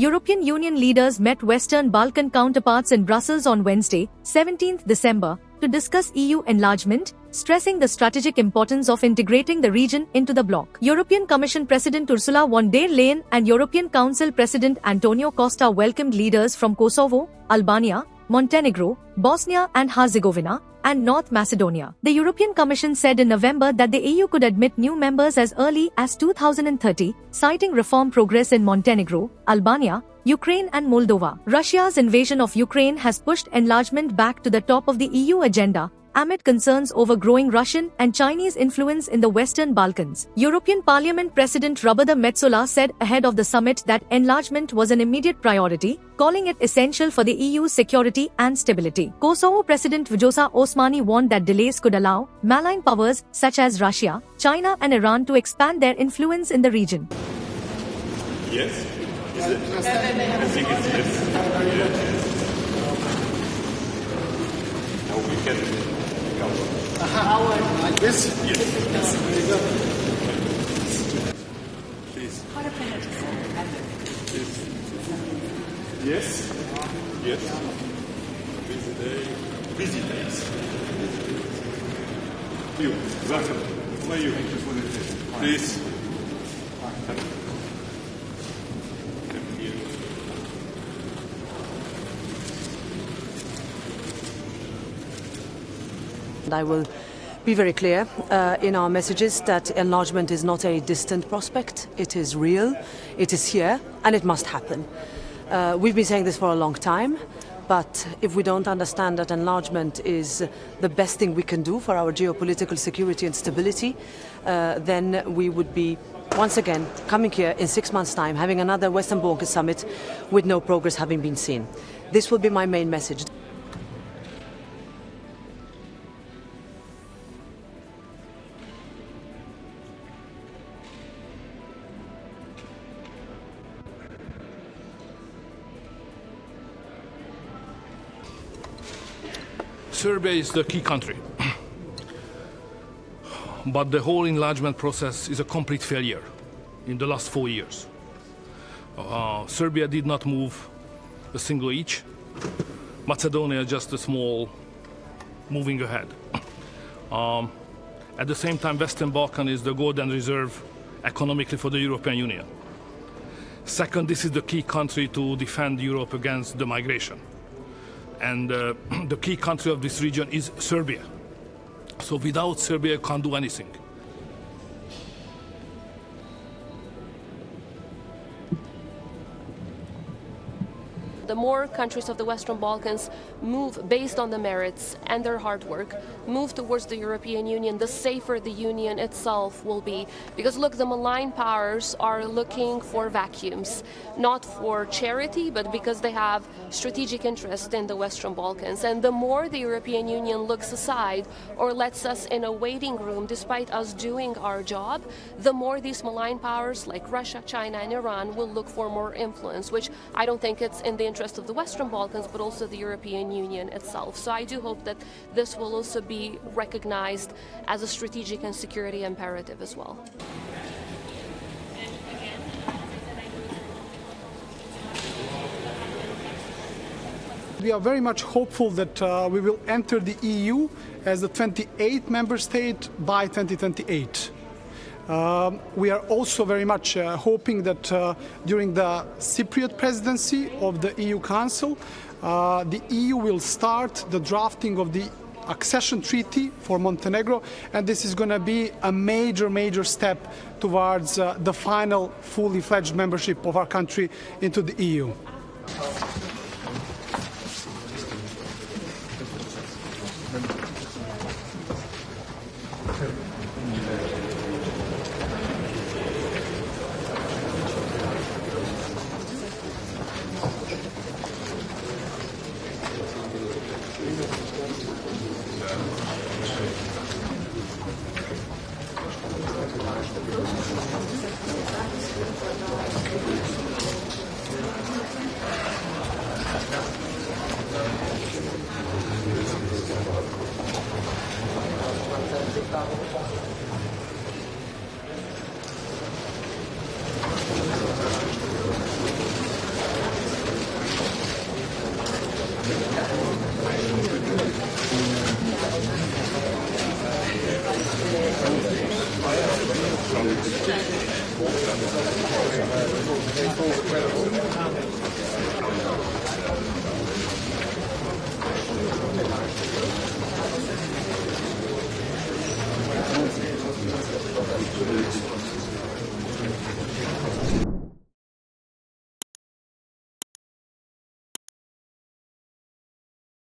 European Union leaders met Western Balkan counterparts in Brussels on Wednesday, 17 December, to discuss EU enlargement, stressing the strategic importance of integrating the region into the bloc. European Commission President Ursula von der Leyen and European Council President Antonio Costa welcomed leaders from Kosovo, Albania, Montenegro, Bosnia and Herzegovina, and North Macedonia. The European Commission said in November that the EU could admit new members as early as 2030, citing reform progress in Montenegro, Albania, Ukraine and Moldova. Russia's invasion of Ukraine has pushed enlargement back to the top of the EU agenda, amid concerns over growing Russian and Chinese influence in the Western Balkans. European Parliament President Roberta Metsola said ahead of the summit that enlargement was an immediate priority, calling it essential for the EU's security and stability. Kosovo President Vjosa Osmani warned that delays could allow malign powers such as Russia, China and Iran to expand their influence in the region. Yes? Is it? I think it's yes. Now we can... Like this? Yes. Very good. Please. Please. Yes. Yes. Busy day. Busy days. You. Welcome. Where are you? Thank you for the visit. Please. I will be very clear in our messages that enlargement is not a distant prospect. It is real, it is here, and it must happen. We've been saying this for a long time, but if we don't understand that enlargement is the best thing we can do for our geopolitical security and stability, then we would be once again coming here in 6 months' time, having another Western Balkan summit with no progress having been seen. This will be my main message. Serbia is the key country, but the whole enlargement process is a complete failure in the last 4 years. Serbia did not move a single inch. Macedonia just a small moving ahead. At the same time, Western Balkan is the golden reserve economically for the European Union. Second, this is the key country to defend Europe against the migration. And the key country of this region is Serbia. So without Serbia, you can't do anything. The more countries of the Western Balkans move based on the merits and their hard work, move towards the European Union, the safer the Union itself will be. Because look, the malign powers are looking for vacuums, not for charity, but because they have strategic interest in the Western Balkans. And the more the European Union looks aside or lets us in a waiting room despite us doing our job, the more these malign powers like Russia, China and Iran will look for more influence, which I don't think it's in the interest of the Western Balkans, but also the European Union itself. So I do hope that this will also be recognized as a strategic and security imperative as well. We are very much hopeful that we will enter the EU as the 28th member state by 2028. We are also very much hoping that during the Cypriot presidency of the EU Council, the EU will start the drafting of the accession treaty for Montenegro, and this is going to be a major step towards the final fully fledged membership of our country into the EU.